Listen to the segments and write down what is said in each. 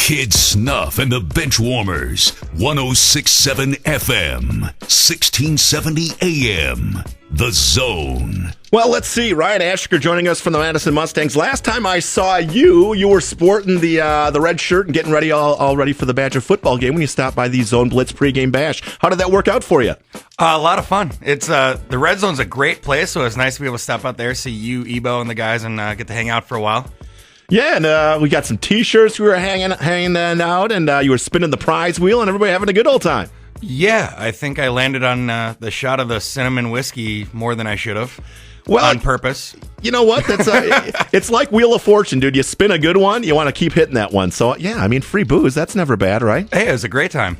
Kidd Snuff and the Benchwarmers, 106.7 FM, 1670 AM. The Zone. Well, let's see. Ryan Asher joining us from the Madison Mustangs. Last time I saw you were sporting the red shirt and getting ready, all ready for the Badger football game when you stopped by the Zone Blitz pregame bash. How did that work out for you? A lot of fun. It's the Red Zone's a great place, so it's nice to be able to stop out there, see you, Ebo, and the guys, and get to hang out for a while. Yeah, and we got some T-shirts we were hanging out, and you were spinning the prize wheel, and everybody having a good old time. Yeah, I think I landed on the shot of the cinnamon whiskey more than I should have. Well, on purpose. You know what? That's it's like Wheel of Fortune, dude. You spin a good one, you want to keep hitting that one. So, yeah, I mean, free booze, that's never bad, right? Hey, it was a great time.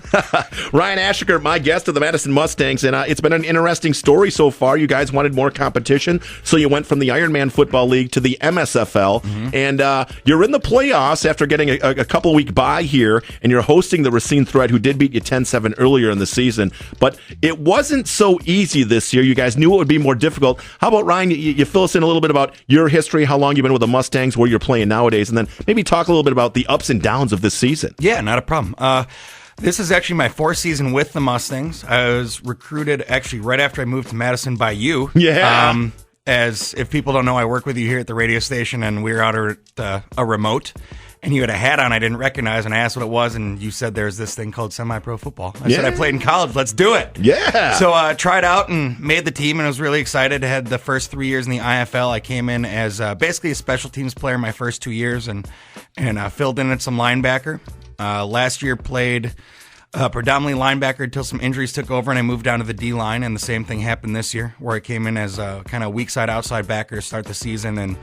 Ryan Asher, my guest of the Madison Mustangs, and it's been an interesting story so far. You guys wanted more competition, so you went from the Ironman Football League to the MSFL, and you're in the playoffs after getting a couple-week bye here, and you're hosting the Racine Threat, who did beat you 10-7 earlier in the season. But it wasn't so easy this year. You guys knew it would be more difficult. How about, Ryan, you fill us in a little bit about your history, how long you've been with the Mustangs, where you're playing nowadays, and then maybe talk a little bit about the ups and downs of this season. Yeah, not a problem. This is actually my fourth season with the Mustangs. I was recruited actually right after I moved to Madison by you. Yeah. As if people don't know, I work with you here at the radio station, and we were out at a remote. And you had a hat on I didn't recognize, and I asked what it was, and you said there's this thing called Semi-Pro Football. I said I played in college. Let's do it. Yeah. So I tried out and made the team, and I was really excited. I had the first 3 years in the IFL. I came in as basically a special teams player my first 2 years, and filled in at some linebacker. Last year played predominantly linebacker until some injuries took over, and I moved down to the D-line, and the same thing happened this year, where I came in as a kind of weak side outside backer to start the season, and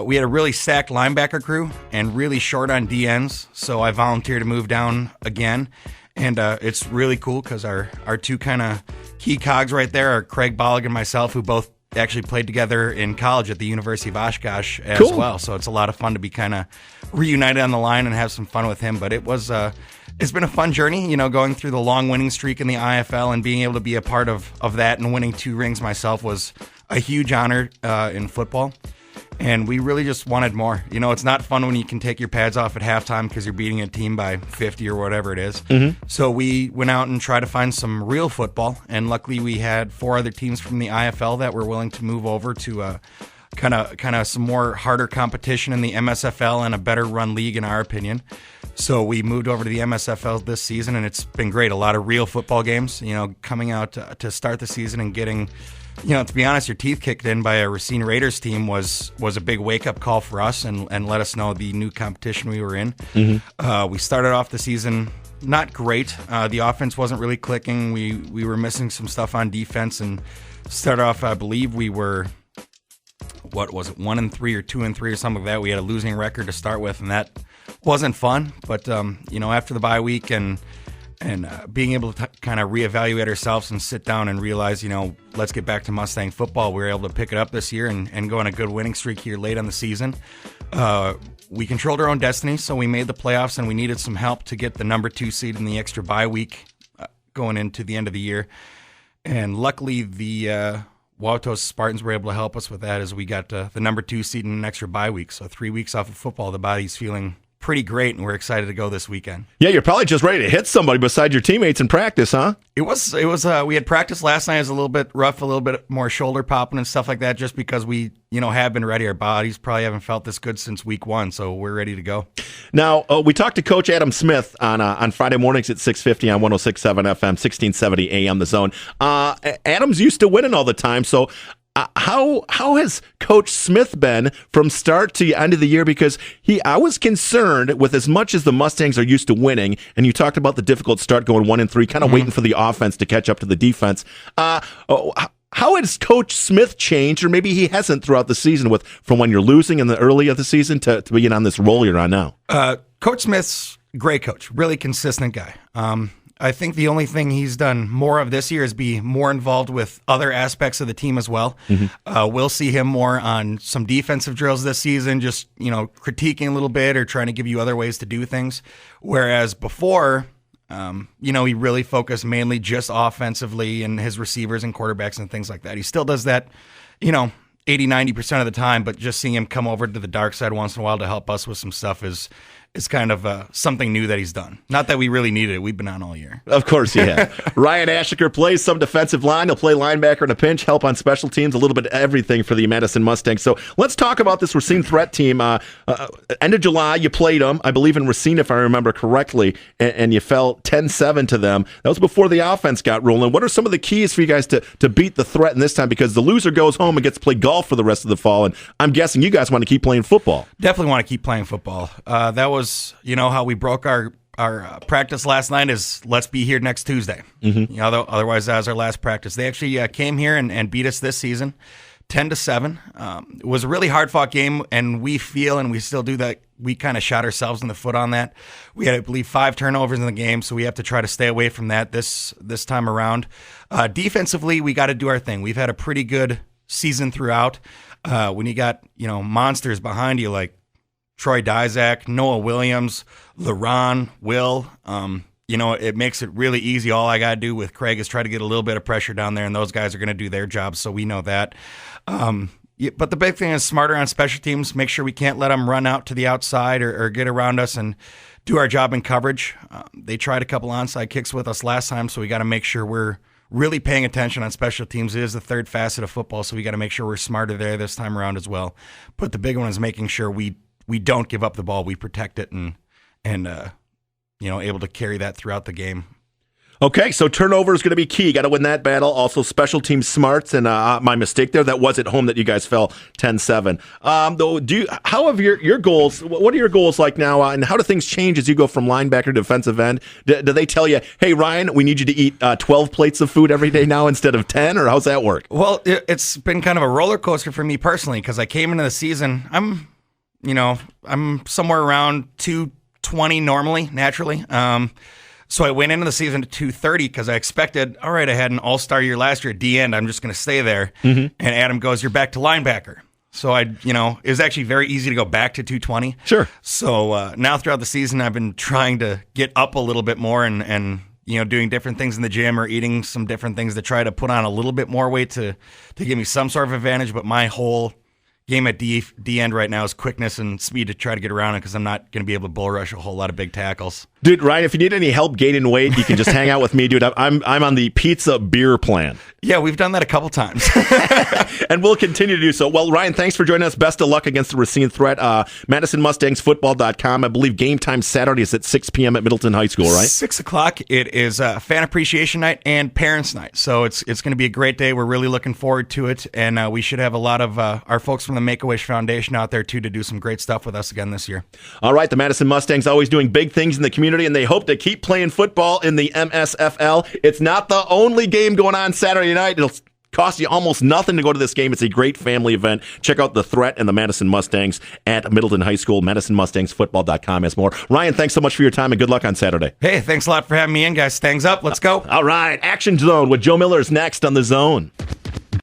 we had a really stacked linebacker crew and really short on DNs, so I volunteered to move down again. And it's really cool because our two kind of key cogs right there are Craig Bollig and myself, who both actually played together in college at the University of Oshkosh as well. So it's a lot of fun to be kind of reunited on the line and have some fun with him. But it was it's been a fun journey, going through the long winning streak in the IFL and being able to be a part of that, and winning 2 rings myself was a huge honor in football. And we really just wanted more. It's not fun when you can take your pads off at halftime because you're beating a team by 50 or whatever it is. So we went out and tried to find some real football. And luckily we had 4 other teams from the IFL that were willing to move over to kind of some more harder competition in the MSFL and a better run league, in our opinion. So we moved over to the MSFL this season, and it's been great. A lot of real football games, coming out to start the season and getting... to be honest, your teeth kicked in by a Racine Raiders team was a big wake-up call for us and let us know the new competition we were in. We started off the season not great. The offense wasn't really clicking. We were missing some stuff on defense, and started off, I believe we were, 1-3 or 2-3 or something like that. We had a losing record to start with, and that wasn't fun. But, after the bye week and being able to kind of reevaluate ourselves and sit down and realize, let's get back to Mustang football. We were able to pick it up this year and go on a good winning streak here late on the season. We controlled our own destiny, so we made the playoffs, and we needed some help to get the number 2 seed in the extra bye week going into the end of the year. And luckily, the Wauwatosa Spartans were able to help us with that as we got the number 2 seed in an extra bye week. So 3 weeks off of football, the body's feeling pretty great, and we're excited to go this weekend. Yeah, you're probably just ready to hit somebody beside your teammates in practice, huh? It was. We had practice last night. It was a little bit rough, a little bit more shoulder popping and stuff like that, just because we, have been ready. Our bodies probably haven't felt this good since week 1, so we're ready to go. Now, we talked to Coach Adam Smith on Friday mornings at 6:50 on 106.7 FM, 1670 AM, The Zone. Adam's used to winning all the time, so how has Coach Smith been from start to end of the year? Because I was concerned with, as much as the Mustangs are used to winning, and you talked about the difficult start going 1-3, kind of waiting for the offense to catch up to the defense. How has Coach Smith changed, or maybe he hasn't throughout the season, from when you're losing in the early of the season to being on this roll you're on now? Coach Smith's great coach, really consistent guy. I think the only thing he's done more of this year is be more involved with other aspects of the team as well. We'll see him more on some defensive drills this season, just, critiquing a little bit or trying to give you other ways to do things. Whereas before, he really focused mainly just offensively and his receivers and quarterbacks and things like that. He still does that, 80-90% of the time, but just seeing him come over to the dark side once in a while to help us with some stuff is is kind of something new that he's done. Not that we really needed it. We've been on all year. Of course you have. Ryan Ashiker plays some defensive line. He'll play linebacker in a pinch, help on special teams, a little bit of everything for the Madison Mustangs. So let's talk about this Racine threat team. End of July, you played them, I believe in Racine, if I remember correctly, and you fell 10-7 to them. That was before the offense got rolling. What are some of the keys for you guys to beat the threat in this time? Because the loser goes home and gets to play golf for the rest of the fall, and I'm guessing you guys want to keep playing football. Definitely want to keep playing football. That was, how we broke our practice last night is let's be here next Tuesday. Mm-hmm. Otherwise, that was our last practice. They actually came here and beat us this season 10-7. It was a really hard-fought game, and we feel, and we still do that, we kind of shot ourselves in the foot on that. We had, I believe, 5 turnovers in the game, so we have to try to stay away from that this time around. Defensively, we got to do our thing. We've had a pretty good season throughout. When you got, monsters behind you like Troy Dizak, Noah Williams, LaRon, Will, it makes it really easy. All I got to do with Craig is try to get a little bit of pressure down there, and those guys are going to do their job, so we know that. But the big thing is smarter on special teams. Make sure we can't let them run out to the outside or get around us and do our job in coverage. They tried a couple onside kicks with us last time, so we got to make sure we're really paying attention on special teams. It is the third facet of football, so we got to make sure we're smarter there this time around as well. But the big one is making sure we don't give up the ball. We protect it and able to carry that throughout the game. Okay, so turnover is going to be key. Got to win that battle. Also, special team smarts, and my mistake there, that was at home that you guys fell 10-7. How have your goals, what are your goals like now, and how do things change as you go from linebacker to defensive end? Do they tell you, hey, Ryan, we need you to eat 12 plates of food every day now instead of 10, or how's that work? Well, it's been kind of a roller coaster for me personally, because I came into the season, I'm somewhere around 220 normally, naturally. So I went into the season at 230 because I expected, all right, I had an all-star year last year at D-end. I'm just going to stay there. Mm-hmm. And Adam goes, you're back to linebacker. So it was actually very easy to go back to 220. Sure. So now throughout the season, I've been trying to get up a little bit more and doing different things in the gym or eating some different things to try to put on a little bit more weight to give me some sort of advantage. But my whole game at D-end right now is quickness and speed to try to get around it because I'm not going to be able to bull rush a whole lot of big tackles. Dude, Ryan, if you need any help gaining weight, you can just hang out with me, dude. I'm on the pizza beer plan. Yeah, we've done that a couple times. And we'll continue to do so. Well, Ryan, thanks for joining us. Best of luck against the Racine threat. MadisonMustangsFootball.com. I believe game time Saturday is at 6 p.m. at Middleton High School, right? 6 o'clock. It is fan appreciation night and parents' night. So it's going to be a great day. We're really looking forward to it. And we should have a lot of our folks from the Make-A-Wish Foundation out there, too, to do some great stuff with us again this year. All right, the Madison Mustangs always doing big things in the community, and they hope to keep playing football in the MSFL. It's not the only game going on Saturday night. It'll cost you almost nothing to go to this game. It's a great family event. Check out the threat and the Madison Mustangs at Middleton High School. MadisonMustangsFootball.com has more. Ryan, thanks so much for your time, and good luck on Saturday. Hey, thanks a lot for having me in, guys. Stangs up. Let's go. All right, Action Zone with Joe Miller is next on The Zone.